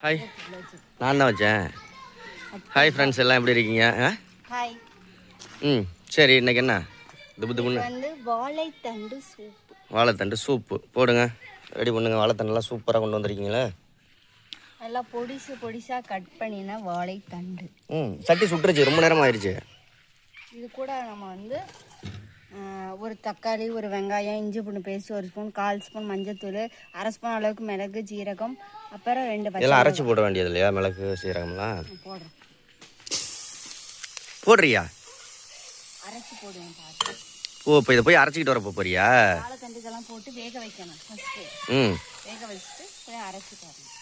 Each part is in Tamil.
ஹாய், நான் தான் வச்சேன். ஹாய் ஃப்ரெண்ட்ஸ், எல்லாம் எப்படி இருக்கீங்க? ஹாய். சரி, இன்னைக்கு என்ன துபுன்னு வந்து வாழைத்தண்டு சூப்பு. வாழைத்தண்டு சூப்பு போடுங்க, ரெடி பண்ணுங்க. வாழைத்தண்டெல்லாம் சூப்பராக கொண்டு வந்திருக்கீங்களே. நல்லா பொடிசாக கட் பண்ணினா வாழைத்தண்டு. சட்டி சுட்டுருச்சு, ரொம்ப நேரம் ஆயிடுச்சு. இது கூட நம்ம வந்து ஒரு தக்காளி, ஒரு வெங்காயம், இஞ்சி பூண்டு பேஸ்ட், ஒரு ஸ்பூன், 1/4 ஸ்பூன் மஞ்சத்தூள், 1/2 ஸ்பூன் அளவுக்கு மிளகு, ஜீரகம், அப்புறம் 2 பச்சை எல்லாம் அரைச்சி போட வேண்டியது இல்லையா? மிளகு சீரகம்லாம் போடுறோம். போடுறியா? அரைச்சி போடுவேன் பாத்து. ஓ, இப்போ இதை போய் அரைச்சிக்கிட்டு வரப்போ போறியா? வாழைத்தண்டு இதெல்லாம் போட்டு வேக வைக்கணும் ஃபர்ஸ்ட். வேக வச்சுட்டு போய் அரைச்சி தரணும்.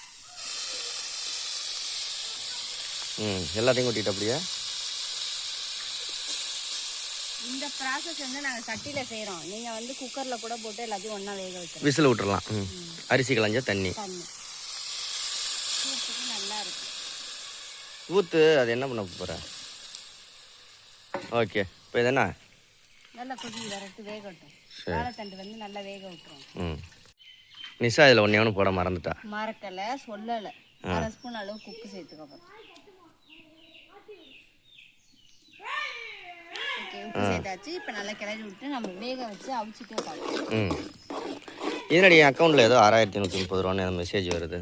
எல்லாத்தையும் கொட்டிட்டு அப்படியே. இந்த ப்ராசஸ் வந்து நாங்கள் சட்டியில் செய்கிறோம். நீங்கள் வந்து குக்கரில் கூட போட்டு எல்லாத்தையும் ஒன்றா வேக வைக்கிறோம். விசில் விட்டுறலாம். அரிசி களைஞ்ச தண்ணி சூப்புக்கு நல்லா இருக்கு. ஊற்று. அது என்ன பண்ண போகிற? ஓகே, இப்போ இது என்ன? நல்லா கொதி வரட்டு வேகட்டும். வாழைத்தண்டு வந்து நல்லா வேக விட்டுரும். நிஷா இதில் ஒன்று போட மறந்துட்டா. மறக்கலை, சொல்லலை. 1/2 ஸ்பூன் அளவுக்கு உப்பு சேர்த்துக்கோங்க. உப்பு சேர்த்தாச்சு. இப்போ நல்லா கிளறி விட்டு நம்ம வேக வச்சு அவிச்சிட்டே பார்க்கலாம். இதனடி என் அக்கௌண்ட்டில் ஏதோ 6,130 ரூபான்னு மெசேஜ் வருது.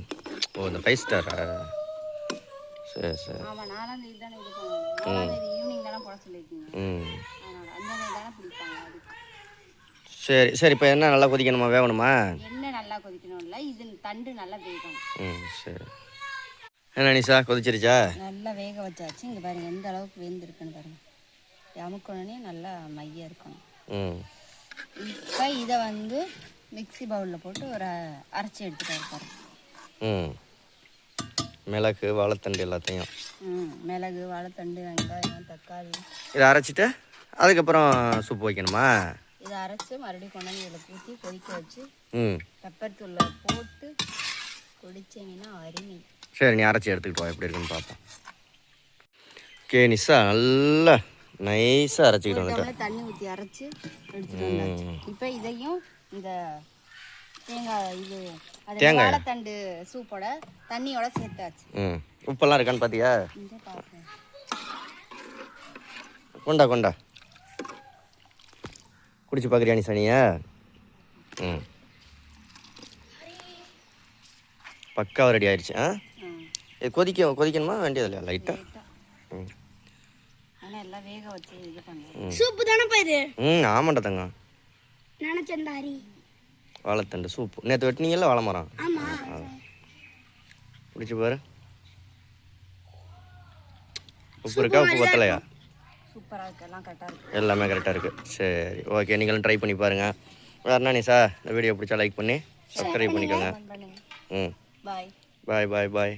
ஓ, இந்த 5 ஸ்டாரா? சரி சரி. ஆமாம், 4ஆம் தேதி தானே இது பண்ணுவோம். ஈவினிங் தானே போட சொல்லியிருக்கீங்க. அந்த தேதி தானே பிடிப்பாங்க அதுக்கு. சரி சரி. இப்போ என்ன நல்லா கொதிக்கணுமா, வேகணுமா? என்ன நல்லா கொதிக்கணும் இல்லை, இது தண்டு நல்லா வேகணும். சரி. என்ன நிஷா, கொதிச்சிருச்சா? நல்லா வேக வச்சாச்சு. இங்கே பாருங்க எந்த அளவுக்கு வெந்திருக்குன்னு பாருங்க. அமுக்கணுன்னே நல்லா மையாக இருக்கணும். இப்போ இதை வந்து மிக்ஸி பவுலில் போட்டு ஒரு அரைச்சி எடுத்துகிட்டு இருப்பாரு. மிளகு, வாழைத்தண்டு எல்லாத்தையும். மிளகு, வாழைத்தண்டு, வெங்காயம், தக்காளி இதை அரைச்சிட்டு அதுக்கப்புறம் சூப்பு வைக்கணுமா? இதை அரைச்சி மறுபடியும் கொண்டாந்து இதில் ஊற்றி கொதிக்க வச்சு பெப்பர் தூளை போட்டு குடிச்சிங்கன்னா அருமை. சரி, நீ அரைச்சி எடுத்துக்கிட்டு வா, எப்படி இருக்குன்னு பார்ப்போம். ஓகே நிஷா, நல்லா நைஸாக அரைச்சிக்கிட்டு வந்துட்டேன். தண்ணி ஊற்றி அரைச்சி எடுத்துகிட்டு வந்தாச்சு. இப்போ இதையும் இந்த தேங்காய் வாழைத்தண்டு சூப்போட தண்ணியோட சேர்த்தாச்சு. உப்பெல்லாம் இருக்கான்னு பார்த்தியா? கொண்டா கொண்டா குடிச்சு பார்க்குறியா நீ சனியா? பக்காவாக ரெடி ஆயிடுச்சு. இது கொதிக்கணுமா வேண்டியது இல்லையா? லைட்டாக. எல்லாம் வேக வச்சு இது பண்ணுங்க. சூப்பு தானே பாரு. ஆமாண்டா தங்க. நினைச்சண்டாரி வாழைத்தண்டு சூப்பு. நேற்று வெட்டினீங்கல்ல வாழை மரம்? ஆமா. குடிச்சு பாரு. உப்பு இருக்கா, உப்பு பத்தலையா? சூப்பராக இருக்கு, எல்லாம் கரெக்டாக இருக்கு. எல்லாமே கரெக்டாக இருக்குது. சரி, ஓகே. நீங்களும் ட்ரை பண்ணி பாருங்கள். வேறு என்ன நிஷா, இந்த வீடியோ பிடிச்சா லைக் பண்ணி சப்ஸ்கிரைப் பண்ணிக்கோங்க. பாய் பாய் பாய் பாய்.